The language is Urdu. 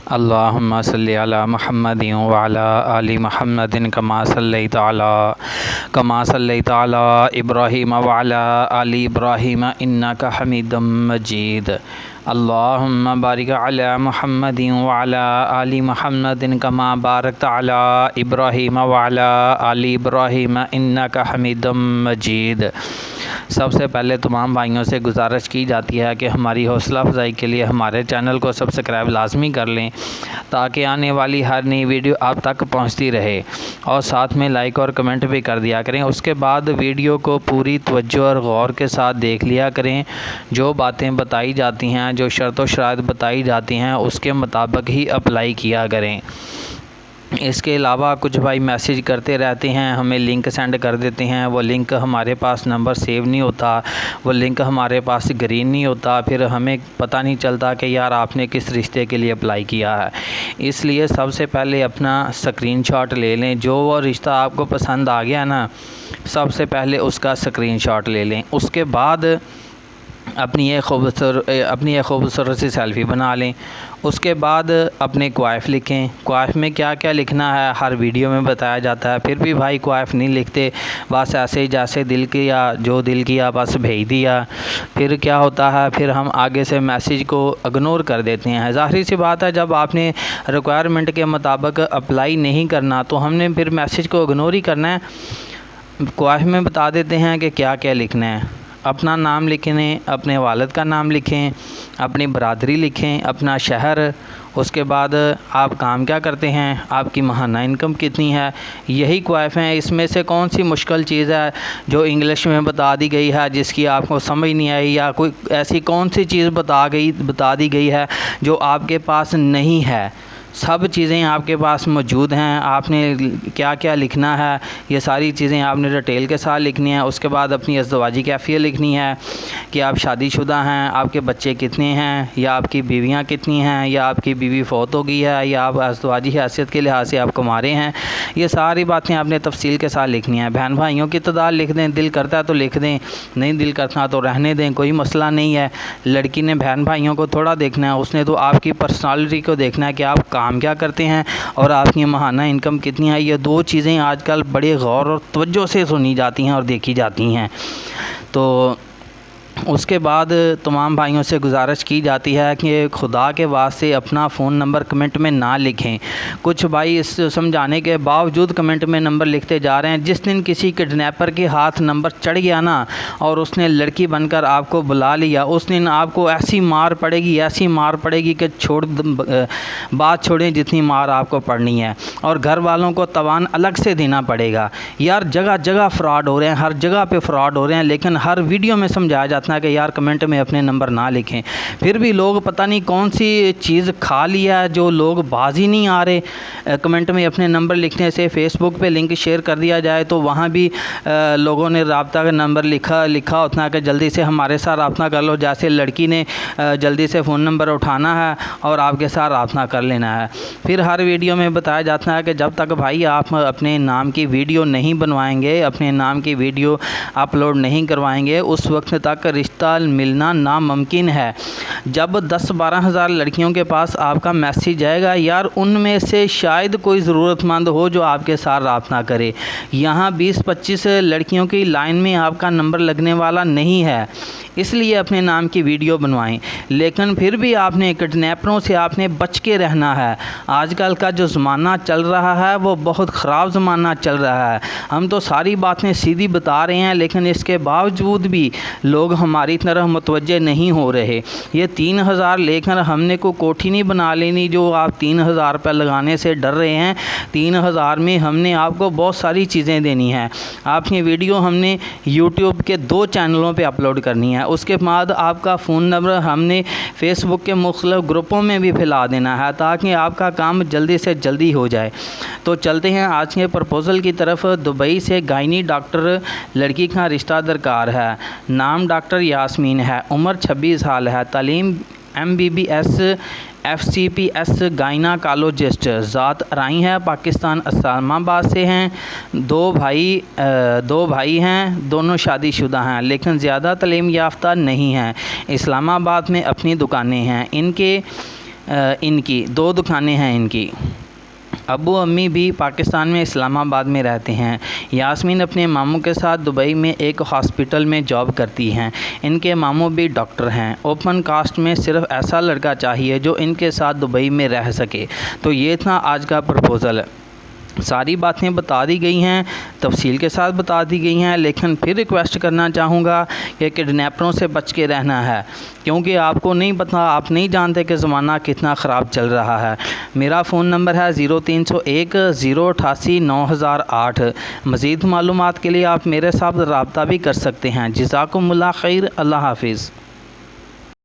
اللہم صلی علی محمد وعلی آل محمد کما صلیت علی ابراہیم وعلی آل ابراہیم انک حمید مجید۔ اللہم بارک علی محمد وعلی آل محمد کما بارکت علی ابراہیم وعلی آل ابراہیم انک حمید مجید۔ سب سے پہلے تمام بھائیوں سے گزارش کی جاتی ہے کہ ہماری حوصلہ افزائی کے لیے ہمارے چینل کو سبسکرائب لازمی کر لیں تاکہ آنے والی ہر نئی ویڈیو آپ تک پہنچتی رہے، اور ساتھ میں لائک اور کمنٹ بھی کر دیا کریں۔ اس کے بعد ویڈیو کو پوری توجہ اور غور کے ساتھ دیکھ لیا کریں۔ جو باتیں بتائی جاتی ہیں، جو شرط و شرائط بتائی جاتی ہیں، اس کے مطابق ہی اپلائی کیا کریں۔ اس کے علاوہ کچھ بھائی میسیج کرتے رہتے ہیں، ہمیں لنک سینڈ کر دیتے ہیں، وہ لنک ہمارے پاس نمبر سیو نہیں ہوتا، وہ لنک ہمارے پاس گرین نہیں ہوتا، پھر ہمیں پتہ نہیں چلتا کہ یار آپ نے کس رشتے کے لیے اپلائی کیا ہے۔ اس لیے سب سے پہلے اپنا اسکرین شاٹ لے لیں۔ جو وہ رشتہ آپ کو پسند آ گیا نا، سب سے پہلے اس کا اسکرین شاٹ لے لیں۔ اس کے بعد اپنی ایک خوبصورت سی سیلفی بنا لیں۔ اس کے بعد اپنے کوائف لکھیں۔ کوائف میں کیا کیا لکھنا ہے ہر ویڈیو میں بتایا جاتا ہے، پھر بھی بھائی کوائف نہیں لکھتے، بس ایسے ہی جیسے دل کیا، جو دل کیا بس بھیج دیا۔ پھر کیا ہوتا ہے، پھر ہم آگے سے میسیج کو اگنور کر دیتے ہیں۔ ظاہری سی بات ہے، جب آپ نے ریکوائرمنٹ کے مطابق اپلائی نہیں کرنا تو ہم نے پھر میسیج کو اگنور ہی کرنا ہے۔ کوائف میں بتا دیتے ہیں کہ کیا کیا لکھنا ہے۔ اپنا نام لکھیں، اپنے والد کا نام لکھیں، اپنی برادری لکھیں، اپنا شہر، اس کے بعد آپ کام کیا کرتے ہیں، آپ کی ماہانہ انکم کتنی ہے۔ یہی کوائف ہیں۔ اس میں سے کون سی مشکل چیز ہے جو انگلش میں بتا دی گئی ہے جس کی آپ کو سمجھ نہیں آئی، یا کوئی ایسی کون سی چیز بتا دی گئی ہے جو آپ کے پاس نہیں ہے۔ سب چیزیں آپ کے پاس موجود ہیں۔ آپ نے کیا کیا لکھنا ہے، یہ ساری چیزیں آپ نے ڈیٹیل کے ساتھ لکھنی ہیں۔ اس کے بعد اپنی ازدواجی کیفیت لکھنی ہے کہ آپ شادی شدہ ہیں، آپ کے بچے کتنے ہیں، یا آپ کی بیویاں کتنی ہیں، یا آپ کی بیوی فوت ہو گئی ہے، یا آپ ازدواجی حیثیت کے لحاظ سے آپ کمارے ہیں۔ یہ ساری باتیں آپ نے تفصیل کے ساتھ لکھنی ہیں۔ بہن بھائیوں کی تعداد لکھ دیں، دل کرتا ہے تو لکھ دیں، نہیں دل کرتا تو رہنے دیں، کوئی مسئلہ نہیں ہے۔ لڑکی نے بہن بھائیوں کو تھوڑا دیکھنا ہے، اس نے تو آپ کی پرسنالٹی کو دیکھنا ہے کہ آپ کام کیا کرتے ہیں اور آپ کی ماہانہ انکم کتنی ہے۔ یہ دو چیزیں آج کل بڑے غور اور توجہ سے سنی جاتی ہیں اور دیکھی جاتی ہیں۔ تو اس کے بعد تمام بھائیوں سے گزارش کی جاتی ہے کہ خدا کے واسطے اپنا فون نمبر کمنٹ میں نہ لکھیں۔ کچھ بھائی اس سمجھانے کے باوجود کمنٹ میں نمبر لکھتے جا رہے ہیں۔ جس دن کسی کڈنیپر کے ہاتھ نمبر چڑھ گیا نا اور اس نے لڑکی بن کر آپ کو بلا لیا، اس دن آپ کو ایسی مار پڑے گی کہ بات چھوڑیں جتنی مار آپ کو پڑنی ہے، اور گھر والوں کو توان الگ سے دینا پڑے گا۔ یار جگہ جگہ فراڈ ہو رہے ہیں، ہر جگہ پہ فراڈ ہو رہے ہیں، لیکن ہر ویڈیو میں سمجھایا جاتا ہے کہ یار کمنٹ میں اپنے نمبر نہ لکھیں۔ پھر بھی لوگ پتہ نہیں کون سی چیز کھا لیا ہے جو لوگ باز ہی نہیں آ رہے کمنٹ میں اپنے نمبر لکھنے سے۔ فیس بک پہ لنک شیئر کر دیا جائے تو وہاں بھی لوگوں نے رابطہ کا نمبر لکھا ہوتا ہے کہ جلدی سے ہمارے ساتھ رابطہ کر لو، جیسے لڑکی نے جلدی سے فون نمبر اٹھانا ہے اور آپ کے ساتھ رابطہ کر لینا ہے۔ پھر ہر ویڈیو میں بتایا جاتا ہے کہ جب تک بھائی آپ اپنے نام کی ویڈیو نہیں بنوائیں گے، اپنے نام کی ویڈیو اپلوڈ نہیں کروائیں گے، اس وقت تک رشتہ ملنا ناممکن ہے۔ جب 10-12 ہزار لڑکیوں کے پاس آپ کا میسیج آئے گا، یار ان میں سے شاید کوئی ضرورت مند ہو جو آپ کے ساتھ رابطہ کرے۔ یہاں 20-25 لڑکیوں کی لائن میں آپ کا نمبر لگنے والا نہیں ہے، اس لیے اپنے نام کی ویڈیو بنوائیں۔ لیکن پھر بھی آپ نے کڈنیپروں سے آپ نے بچ کے رہنا ہے۔ آج کل کا جو زمانہ چل رہا ہے وہ بہت خراب زمانہ چل رہا ہے۔ ہم تو ساری باتیں سیدھی بتا رہے ہیں، لیکن اس کے باوجود بھی لوگ ہماری طرح متوجہ نہیں ہو رہے۔ یہ 3000 لے کر ہم نے کوئی کوٹھی نہیں بنا لینی جو آپ 3000 روپے لگانے سے ڈر رہے ہیں۔ 3000 میں ہم نے آپ کو بہت ساری چیزیں دینی ہیں۔ آپ کی ویڈیو ہم نے یوٹیوب کے 2 چینلوں پہ اپلوڈ کرنی ہے۔ اس کے بعد آپ کا فون نمبر ہم نے فیس بک کے مختلف گروپوں میں بھی پھیلا دینا ہے تاکہ آپ کا کام جلدی سے جلدی ہو جائے۔ تو چلتے ہیں آج کے پرپوزل کی طرف۔ دبئی سے گائنی ڈاکٹر لڑکی کا رشتہ درکار ہے۔ نام ڈاکٹر یاسمین ہے، عمر 26 سال ہے، تعلیم MBBS FCPS گائناکالوجسٹ، ذات ارائیں ہے، پاکستان اسلام آباد سے ہیں۔ دو بھائی ہیں، دونوں شادی شدہ ہیں لیکن زیادہ تعلیم یافتہ نہیں ہیں۔ اسلام آباد میں اپنی دکانیں ہیں۔ ان کے ان کی 2 دکانیں ہیں ان کی۔ ابو امی بھی پاکستان میں اسلام آباد میں رہتے ہیں۔ یاسمین اپنے ماموں کے ساتھ دبئی میں ایک ہاسپٹل میں جاب کرتی ہیں۔ ان کے ماموں بھی ڈاکٹر ہیں۔ اوپن کاسٹ میں صرف ایسا لڑکا چاہیے جو ان کے ساتھ دبئی میں رہ سکے۔ تو یہ تھا آج کا پرپوزل۔ ساری باتیں بتا دی گئی ہیں، تفصیل کے ساتھ بتا دی گئی ہیں، لیکن پھر ریکویسٹ کرنا چاہوں گا کہ کڈنیپروں سے بچ کے رہنا ہے، کیونکہ آپ کو نہیں پتہ، آپ نہیں جانتے کہ زمانہ کتنا خراب چل رہا ہے۔ میرا فون نمبر ہے 0301 088 9008۔ مزید معلومات کے لیے آپ میرے ساتھ رابطہ بھی کر سکتے ہیں۔ جزاکم اللہ خیر۔ اللہ حافظ۔